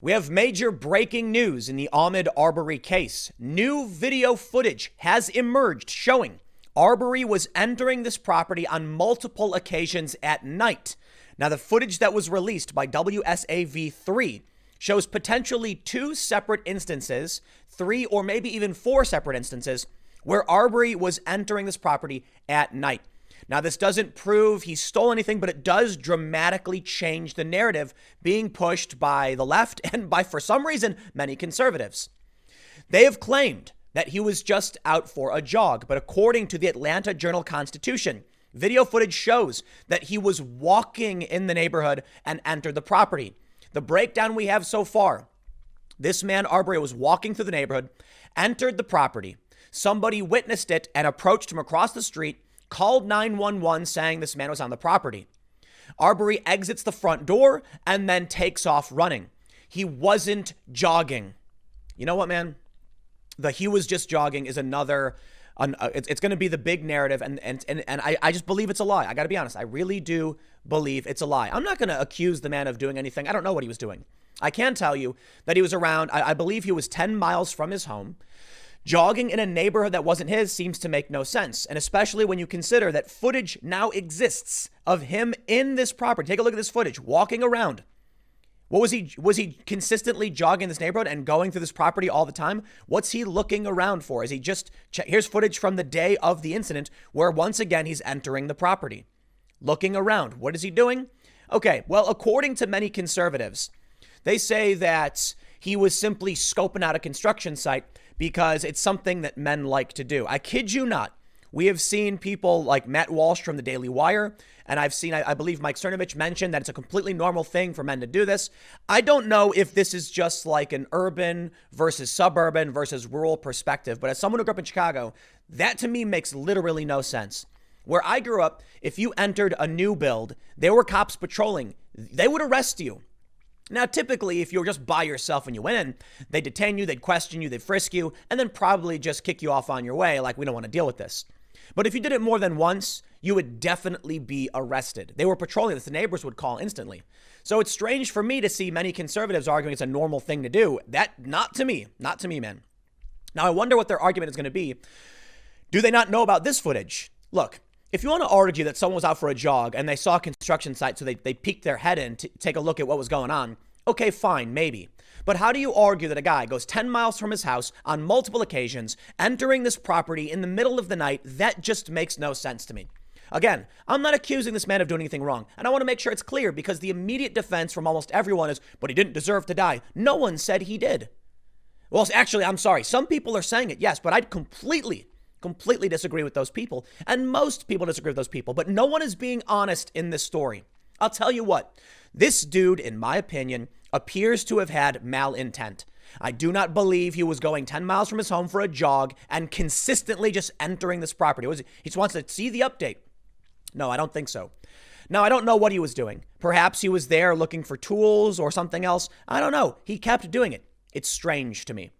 We have major breaking news in the Ahmaud Arbery case. New video footage has emerged showing Arbery was entering this property on multiple occasions at night. Now, the footage that was released by WSAV3 shows potentially two separate instances, three or maybe even four separate instances, where Arbery was entering this property at night. Now, this doesn't prove he stole anything, but it does dramatically change the narrative being pushed by the left and by, for some reason, many conservatives. They have claimed that he was just out for a jog, but according to the Atlanta Journal-Constitution, video footage shows that he was walking in the neighborhood and entered the property. The breakdown we have so far, this man, Arbery, was walking through the neighborhood, entered the property. Somebody witnessed it and approached him across the street, called 911 saying this man was on the property. Arbery exits the front door and then takes off running. He wasn't jogging. You know what, man? The he was just jogging is another, it's going to be the big narrative. And I just believe it's a lie. I got to be honest. I really do believe it's a lie. I'm not going to accuse the man of doing anything. I don't know what he was doing. I can tell you that he was around, I believe he was 10 miles from his home. Jogging in a neighborhood that wasn't his seems to make no sense, and especially when you consider that footage now exists of him in this property. Take a look at this footage, walking around. What was he? Was he consistently jogging this neighborhood and going through this property all the time? What's he looking around for? Is he just, here's footage from the day of the incident where once again he's entering the property, looking around. What is he doing? Okay, well, according to many conservatives, they say that he was simply scoping out a construction site because it's something that men like to do. I kid you not. We have seen people like Matt Walsh from the Daily Wire, and I've seen, I believe Mike Cernovich mentioned that it's a completely normal thing for men to do this. I don't know if this is just like an urban versus suburban versus rural perspective, but as someone who grew up in Chicago, that to me makes literally no sense. Where I grew up, if you entered a new build, there were cops patrolling. They would arrest you. Now, typically, if you were just by yourself and you went in, they'd detain you, they'd question you, they'd frisk you, and then probably just kick you off on your way, like, we don't want to deal with this. But if you did it more than once, you would definitely be arrested. They were patrolling this. The neighbors would call instantly. So it's strange for me to see many conservatives arguing it's a normal thing to do. Not to me, man. Now, I wonder what their argument is going to be. Do they not know about this footage? Look, if you want to argue that someone was out for a jog and they saw a construction site, so they peeked their head in to take a look at what was going on, okay, fine, maybe. But how do you argue that a guy goes 10 miles from his house on multiple occasions, entering this property in the middle of the night? That just makes no sense to me. Again, I'm not accusing this man of doing anything wrong. And I want to make sure it's clear because the immediate defense from almost everyone is, but he didn't deserve to die. No one said he did. Well, actually, I'm sorry. Some people are saying it, yes, but I'd completely disagree with those people. And most people disagree with those people, but no one is being honest in this story. I'll tell you what, this dude, in my opinion, appears to have had malintent. I do not believe he was going 10 miles from his home for a jog and consistently just entering this property. He just wants to see the update. No, I don't think so. Now, I don't know what he was doing. Perhaps he was there looking for tools or something else. I don't know. He kept doing it. It's strange to me.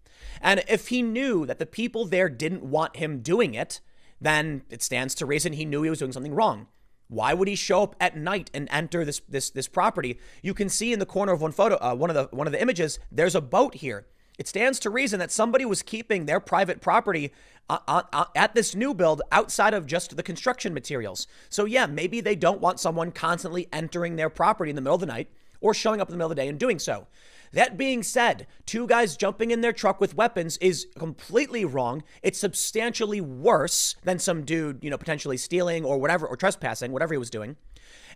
And if he knew that the people there didn't want him doing it, then it stands to reason he knew he was doing something wrong. Why would he show up at night and enter this property? You can see in the corner of one photo, one of the images, there's a boat here. It stands to reason that somebody was keeping their private property at this new build outside of just the construction materials. So yeah, maybe they don't want someone constantly entering their property in the middle of the night or showing up in the middle of the day and doing so. That being said, two guys jumping in their truck with weapons is completely wrong. It's substantially worse than some dude, potentially stealing or whatever, or trespassing, whatever he was doing.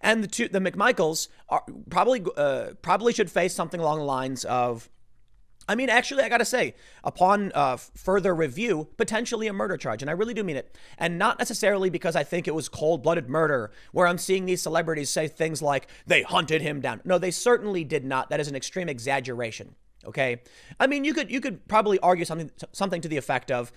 And the McMichaels are probably should face something along the lines of, actually, I got to say, upon further review, potentially a murder charge. And I really do mean it. And not necessarily because I think it was cold-blooded murder, where I'm seeing these celebrities say things like, they hunted him down. No, they certainly did not. That is an extreme exaggeration. Okay? You could probably argue something to the effect of,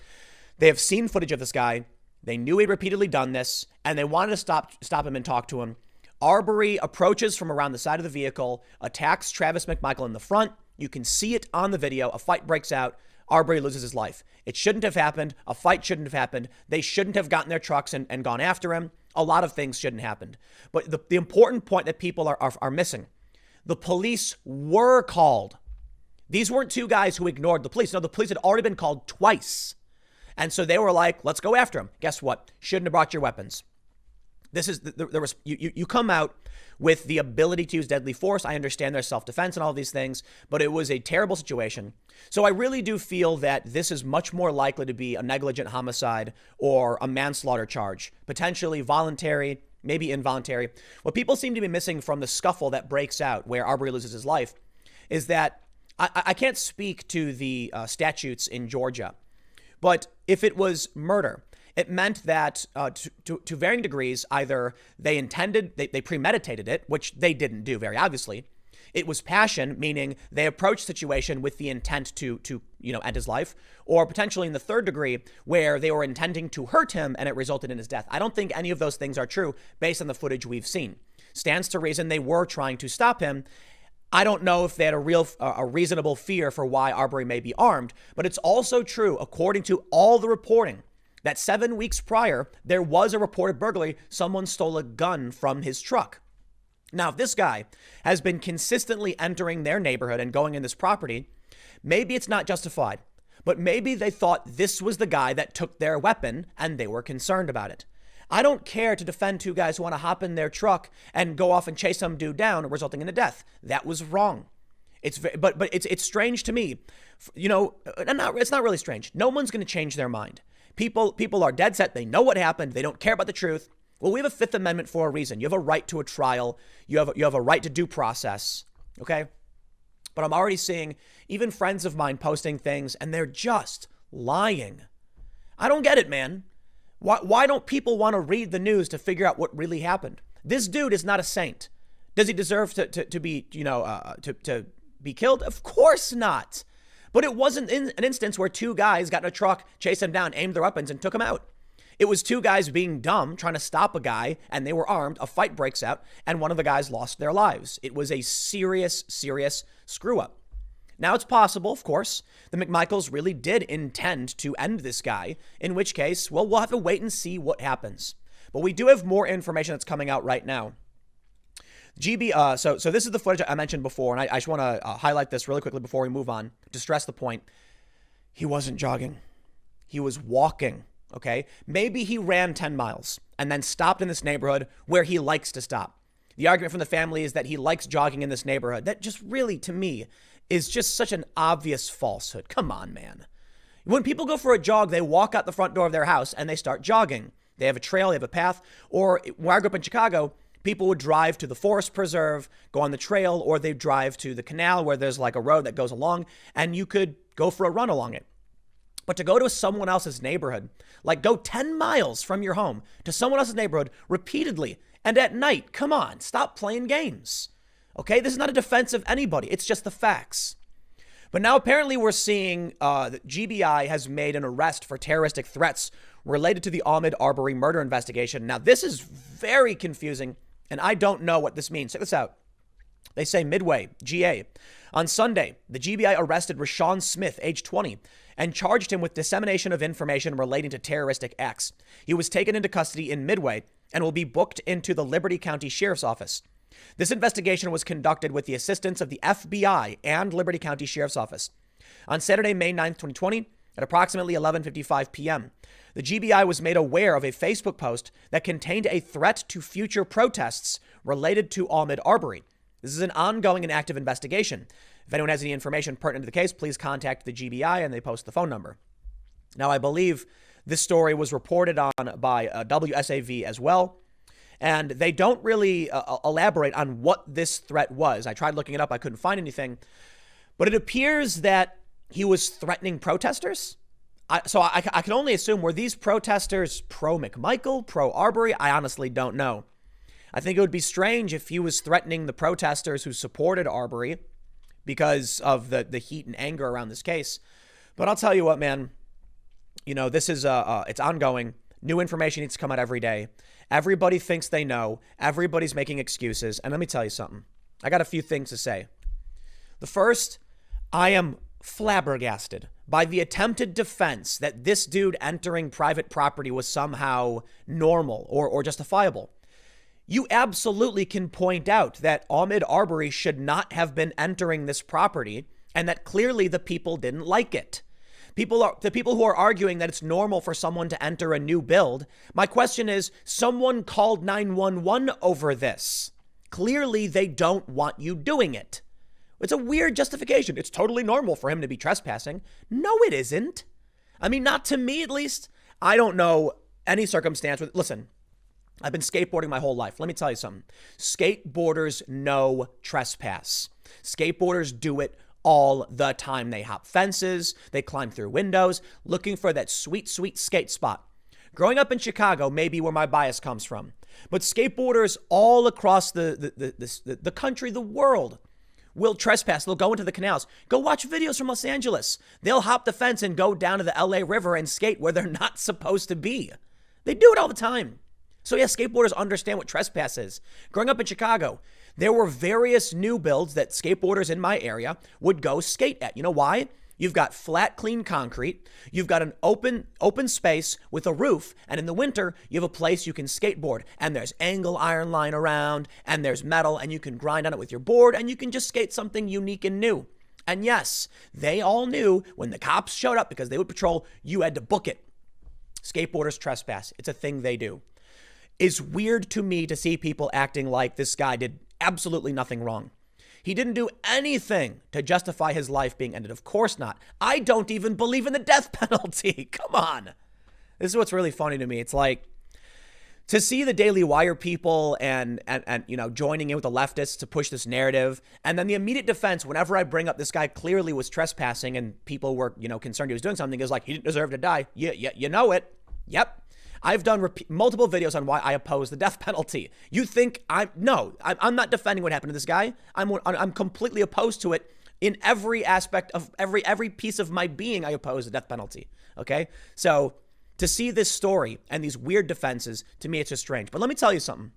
they have seen footage of this guy, they knew he'd repeatedly done this, and they wanted to stop him and talk to him. Arbery approaches from around the side of the vehicle, attacks Travis McMichael in the front. You can see it on the video. A fight breaks out. Arbery loses his life. It shouldn't have happened. A fight shouldn't have happened. They shouldn't have gotten their trucks and gone after him. A lot of things shouldn't have happened. But the important point that people are missing, the police were called. These weren't two guys who ignored the police. No, the police had already been called twice. And so they were like, let's go after him. Guess what? Shouldn't have brought your weapons. This is, there was, you come out with the ability to use deadly force. I understand there's self-defense and all these things, but it was a terrible situation. So I really do feel that this is much more likely to be a negligent homicide or a manslaughter charge, potentially voluntary, maybe involuntary. What people seem to be missing from the scuffle that breaks out where Arbery loses his life is that I can't speak to the statutes in Georgia, but if it was murder, it meant that to varying degrees, either they intended, they premeditated it, which they didn't do very obviously. It was passion, meaning they approached the situation with the intent to end his life, or potentially in the third degree where they were intending to hurt him and it resulted in his death. I don't think any of those things are true based on the footage we've seen. Stands to reason they were trying to stop him. I don't know if they had a reasonable fear for why Arbery may be armed, but it's also true, according to all the reporting, that 7 weeks prior, there was a reported burglary. Someone stole a gun from his truck. Now, if this guy has been consistently entering their neighborhood and going in this property, maybe it's not justified, but maybe they thought this was the guy that took their weapon and they were concerned about it. I don't care to defend two guys who want to hop in their truck and go off and chase some dude down, resulting in a death. That was wrong. But it's strange to me. It's not really strange. No one's going to change their mind. People are dead set. They know what happened. They don't care about the truth. Well, we have a Fifth Amendment for a reason. You have a right to a trial. You have a right to due process. Okay. But I'm already seeing even friends of mine posting things and they're just lying. I don't get it, man. Why don't people want to read the news to figure out what really happened? This dude is not a saint. Does he deserve to be be killed? Of course not. But it wasn't an instance where two guys got in a truck, chased him down, aimed their weapons, and took him out. It was two guys being dumb, trying to stop a guy, and they were armed. A fight breaks out, and one of the guys lost their lives. It was a serious, serious screw up. Now, it's possible, of course, the McMichaels really did intend to end this guy, in which case, well, we'll have to wait and see what happens. But we do have more information that's coming out right now. So this is the footage I mentioned before, and I just want to highlight this really quickly before we move on to stress the point. He wasn't jogging. He was walking, okay? Maybe he ran 10 miles and then stopped in this neighborhood where he likes to stop. The argument from the family is that he likes jogging in this neighborhood. That just really, to me, is just such an obvious falsehood. Come on, man. When people go for a jog, they walk out the front door of their house and they start jogging. They have a trail, they have a path. Or when I grew up in Chicago, people would drive to the forest preserve, go on the trail, or they'd drive to the canal where there's like a road that goes along and you could go for a run along it. But to go to someone else's neighborhood, like go 10 miles from your home to someone else's neighborhood repeatedly and at night, come on, stop playing games. Okay, this is not a defense of anybody. It's just the facts. But now apparently we're seeing that GBI has made an arrest for terroristic threats related to the Ahmaud Arbery murder investigation. Now, this is very confusing, and I don't know what this means. Check this out. They say Midway, GA. On Sunday, the GBI arrested Rashawn Smith, age 20, and charged him with dissemination of information relating to terroristic acts. He was taken into custody in Midway and will be booked into the Liberty County Sheriff's Office. This investigation was conducted with the assistance of the FBI and Liberty County Sheriff's Office. On Saturday, May 9th, 2020, at approximately 11:55 p.m., the GBI was made aware of a Facebook post that contained a threat to future protests related to Ahmaud Arbery. This is an ongoing and active investigation. If anyone has any information pertinent to the case, please contact the GBI and they post the phone number. Now, I believe this story was reported on by WSAV as well. And they don't really elaborate on what this threat was. I tried looking it up. I couldn't find anything. But it appears that he was threatening protesters. So I can only assume, were these protesters pro-McMichael, pro-Arbery? I honestly don't know. I think it would be strange if he was threatening the protesters who supported Arbery because of the heat and anger around this case. But I'll tell you what, man. This is it's ongoing. New information needs to come out every day. Everybody thinks they know. Everybody's making excuses. And let me tell you something. I got a few things to say. The first, I am flabbergasted by the attempted defense that this dude entering private property was somehow normal or justifiable. You absolutely can point out that Ahmaud Arbery should not have been entering this property and that clearly the people didn't like it. The people who are arguing that it's normal for someone to enter a new build, my question is, someone called 911 over this. Clearly, they don't want you doing it. It's a weird justification. It's totally normal for him to be trespassing. No, it isn't. I mean, not to me, at least. I don't know any circumstance with, listen, I've been skateboarding my whole life. Let me tell you something. Skateboarders know trespass. Skateboarders do it all the time. They hop fences, they climb through windows, looking for that sweet, sweet skate spot. Growing up in Chicago may be where my bias comes from, but skateboarders all across the country, the world, will trespass. They'll go into the canals. Go watch videos from Los Angeles. They'll hop the fence and go down to the LA River and skate where they're not supposed to be. They do it all the time. So yeah, skateboarders understand what trespass is. Growing up in Chicago, there were various new builds that skateboarders in my area would go skate at. You know why? You've got flat, clean concrete. You've got an open space with a roof. And in the winter, you have a place you can skateboard. And there's angle iron lying around. And there's metal. And you can grind on it with your board. And you can just skate something unique and new. And yes, they all knew when the cops showed up, because they would patrol, you had to book it. Skateboarders trespass. It's a thing they do. It's weird to me to see people acting like this guy did absolutely nothing wrong. He didn't do anything to justify his life being ended. Of course not. I don't even believe in the death penalty. Come on. This is what's really funny to me. It's like to see the Daily Wire people and joining in with the leftists to push this narrative. And then the immediate defense, whenever I bring up this guy clearly was trespassing and people were, concerned he was doing something, is like, he didn't deserve to die. You know it. Yep. I've done multiple videos on why I oppose the death penalty. You think I'm not defending what happened to this guy. I'm completely opposed to it in every aspect of every piece of my being. I oppose the death penalty. Okay. So to see this story and these weird defenses, to me, it's just strange. But let me tell you something.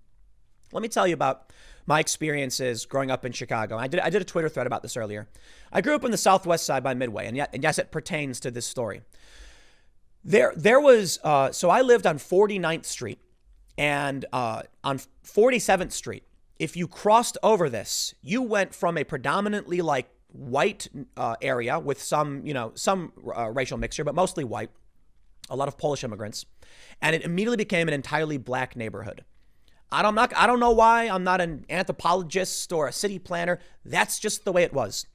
Let me tell you about my experiences growing up in Chicago. I did a Twitter thread about this earlier. I grew up on the Southwest Side by Midway. And yes, it pertains to this story. There was, so I lived on 49th Street and on 47th Street. If you crossed over this, you went from a predominantly like white area with some racial mixture, but mostly white, a lot of Polish immigrants, and it immediately became an entirely black neighborhood. I don't know why. I'm not an anthropologist or a city planner. That's just the way it was.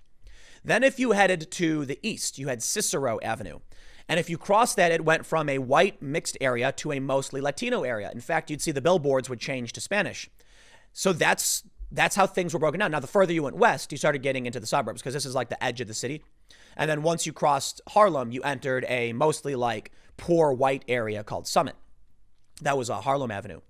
Then if you headed to the east, you had Cicero Avenue. And if you crossed that, it went from a white mixed area to a mostly Latino area. In fact, you'd see the billboards would change to Spanish. So that's how things were broken down. Now, the further you went west, you started getting into the suburbs because this is like the edge of the city. And then once you crossed Harlem, you entered a mostly like poor white area called Summit. That was Harlem Avenue.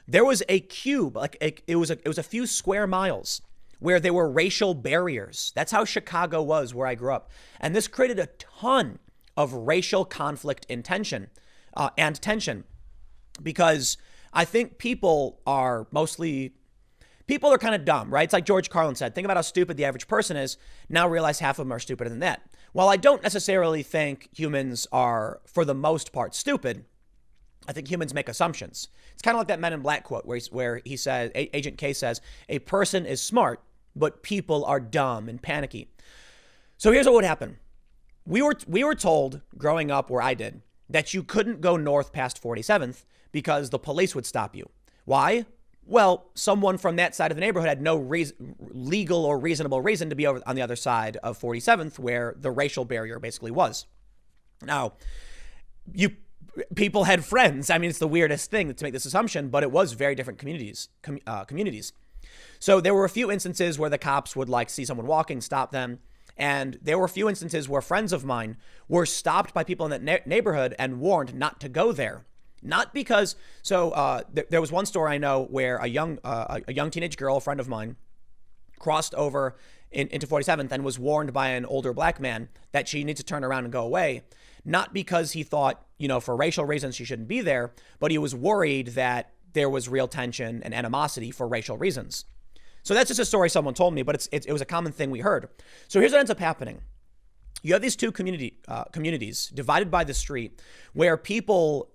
There was a cube, it was a few square miles where there were racial barriers. That's how Chicago was where I grew up. And this created a ton of racial conflict and tension, because I think people are kind of dumb, right? It's like George Carlin said, think about how stupid the average person is. Now realize half of them are stupider than that. While I don't necessarily think humans are, for the most part, stupid, I think humans make assumptions. It's kind of like that Men in Black quote where he says, Agent K says, a person is smart, but people are dumb and panicky. So here's what would happen. We were told growing up where I did that you couldn't go north past 47th because the police would stop you. Why? Well, someone from that side of the neighborhood had no legal or reasonable reason to be over on the other side of 47th where the racial barrier basically was. Now, people had friends. I mean, it's the weirdest thing to make this assumption, but it was very different communities. So there were a few instances where the cops would see someone walking, stop them. And there were a few instances where friends of mine were stopped by people in that neighborhood and warned not to go there. Not because, there was one story I know where a young teenage girl, a friend of mine, crossed over into 47th and was warned by an older black man that she needs to turn around and go away. Not because he thought, for racial reasons she shouldn't be there, but he was worried that there was real tension and animosity for racial reasons. So that's just a story someone told me, but it was a common thing we heard. So here's what ends up happening. You have these two communities divided by the street where people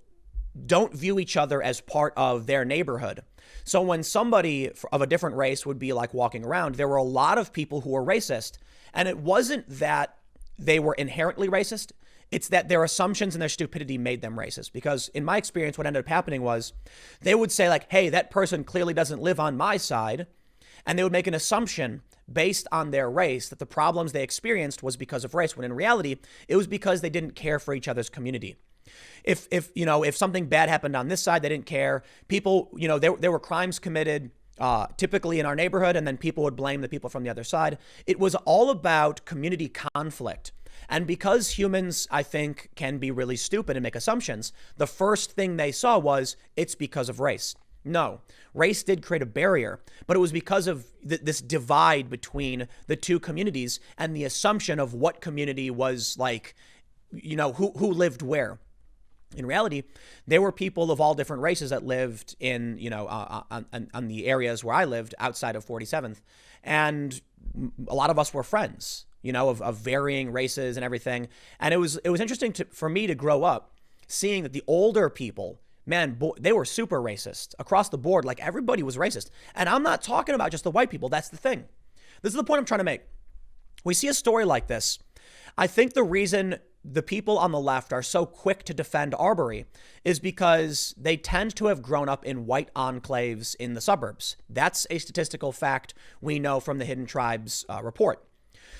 don't view each other as part of their neighborhood. So when somebody of a different race would be walking around, there were a lot of people who were racist And it wasn't that they were inherently racist. It's that their assumptions and their stupidity made them racist. Because in my experience, what ended up happening was they would say like, hey, that person clearly doesn't live on my side. And they would make an assumption based on their race that the problems they experienced was because of race, when in reality, it was because they didn't care for each other's community. If something bad happened on this side, they didn't care. People, there were crimes committed typically in our neighborhood, and then people would blame the people from the other side. It was all about community conflict. And because humans, I think, can be really stupid and make assumptions, the first thing they saw was it's because of race. No, race did create a barrier, but it was because of this divide between the two communities and the assumption of what community was like, who lived where. In reality, there were people of all different races that lived in, on the areas where I lived outside of 47th. And a lot of us were friends, of varying races and everything. And it was interesting for me to grow up seeing that the older people, man, they were super racist across the board. Like everybody was racist. And I'm not talking about just the white people. That's the thing. This is the point I'm trying to make. We see a story like this. I think the reason the people on the left are so quick to defend Arbery is because they tend to have grown up in white enclaves in the suburbs. That's a statistical fact we know from the Hidden Tribes report.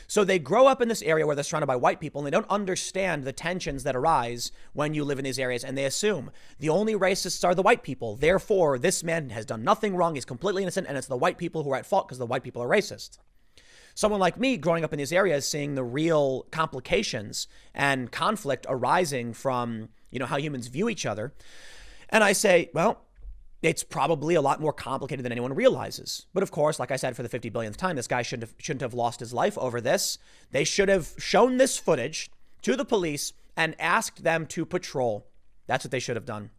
So they grow up in this area where they're surrounded by white people, and they don't understand the tensions that arise when you live in these areas. And they assume the only racists are the white people. Therefore, this man has done nothing wrong. He's completely innocent. And it's the white people who are at fault because the white people are racist. Someone like me growing up in these areas, seeing the real complications and conflict arising from, how humans view each other. And I say, well, it's probably a lot more complicated than anyone realizes. But of course, like I said, for the 50 billionth time, this guy shouldn't have lost his life over this. They should have shown this footage to the police and asked them to patrol. That's what they should have done.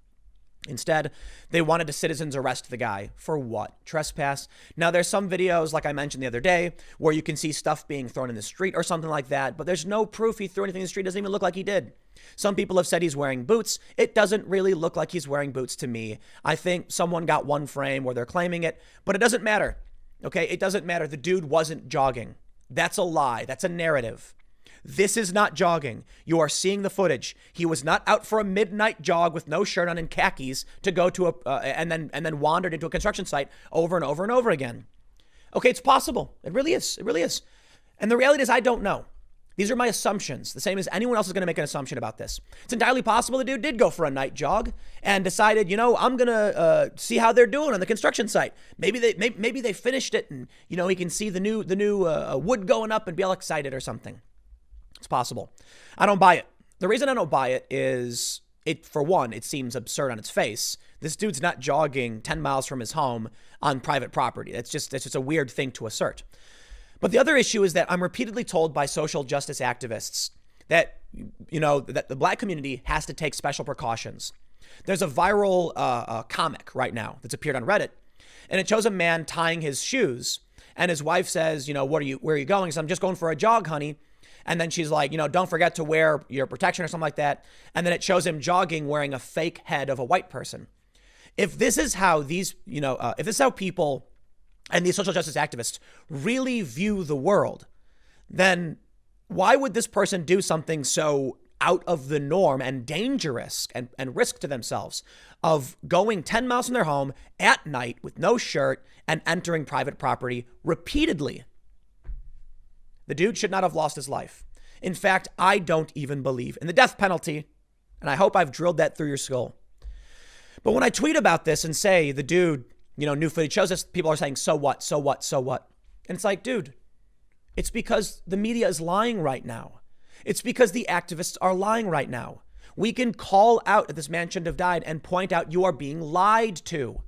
Instead, they wanted to citizens arrest the guy for what? Trespass. Now, there's some videos, like I mentioned the other day, where you can see stuff being thrown in the street or something like that, but there's no proof he threw anything in the street. It doesn't even look like he did. Some people have said he's wearing boots. It doesn't really look like he's wearing boots to me. I think someone got one frame where they're claiming it, but it doesn't matter. Okay, it doesn't matter. The dude wasn't jogging. That's a lie. That's a narrative. This is not jogging. You are seeing the footage. He was not out for a midnight jog with no shirt on and khakis to go to and then wandered into a construction site over and over and over again. Okay, it's possible. It really is. It really is. And the reality is, I don't know. These are my assumptions, the same as anyone else is going to make an assumption about this. It's entirely possible the dude did go for a night jog and decided, I'm going to see how they're doing on the construction site. Maybe they finished it and, he can see the new wood going up and be all excited or something. It's possible. I don't buy it. The reason I don't buy it is, for one, it seems absurd on its face. This dude's not jogging 10 miles from his home on private property. That's just a weird thing to assert. But the other issue is that I'm repeatedly told by social justice activists that, that the black community has to take special precautions. There's a viral comic right now that's appeared on Reddit, and it shows a man tying his shoes, and his wife says, where are you going? So I'm just going for a jog, honey. And then she's like, don't forget to wear your protection or something like that. And then it shows him jogging wearing a fake head of a white person. If this is how if this is how people and these social justice activists really view the world, then why would this person do something so out of the norm and dangerous and risk to themselves of going 10 miles from their home at night with no shirt and entering private property repeatedly? The dude should not have lost his life. In fact, I don't even believe in the death penalty, and I hope I've drilled that through your skull. But when I tweet about this and say the dude, new footage shows us, people are saying, so what? And it's like, dude, it's because the media is lying right now. It's because the activists are lying right now. We can call out that this man shouldn't have died and point out you are being lied to.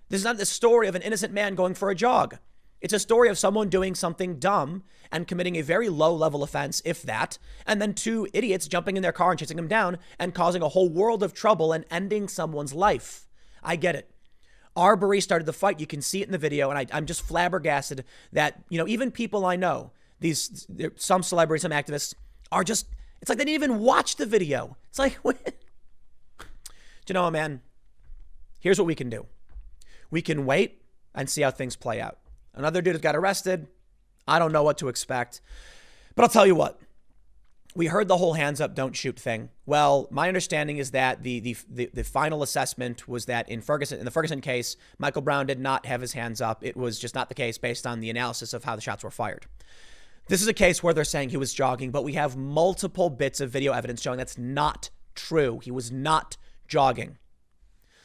This is not the story of an innocent man going for a jog. It's a story of someone doing something dumb and committing a very low-level offense, if that, and then two idiots jumping in their car and chasing him down and causing a whole world of trouble and ending someone's life. I get it. Arbery started the fight. You can see it in the video, and I'm just flabbergasted that, even people I know, some celebrities, some activists, are just, it's like they didn't even watch the video. It's like, what? Do you know what, man? Here's what we can do. We can wait and see how things play out. Another dude has got arrested. I don't know what to expect. But I'll tell you what. We heard the whole hands up, don't shoot thing. Well, my understanding is that the final assessment was that in the Ferguson case, Michael Brown did not have his hands up. It was just not the case based on the analysis of how the shots were fired. This is a case where they're saying he was jogging, but we have multiple bits of video evidence showing that's not true. He was not jogging.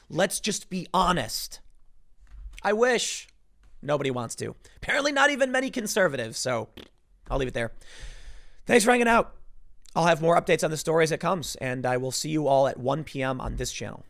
Let's just be honest. I wish. Nobody wants to. Apparently not even many conservatives, so I'll leave it there. Thanks for hanging out. I'll have more updates on the story as it comes, and I will see you all at 1 p.m. on this channel.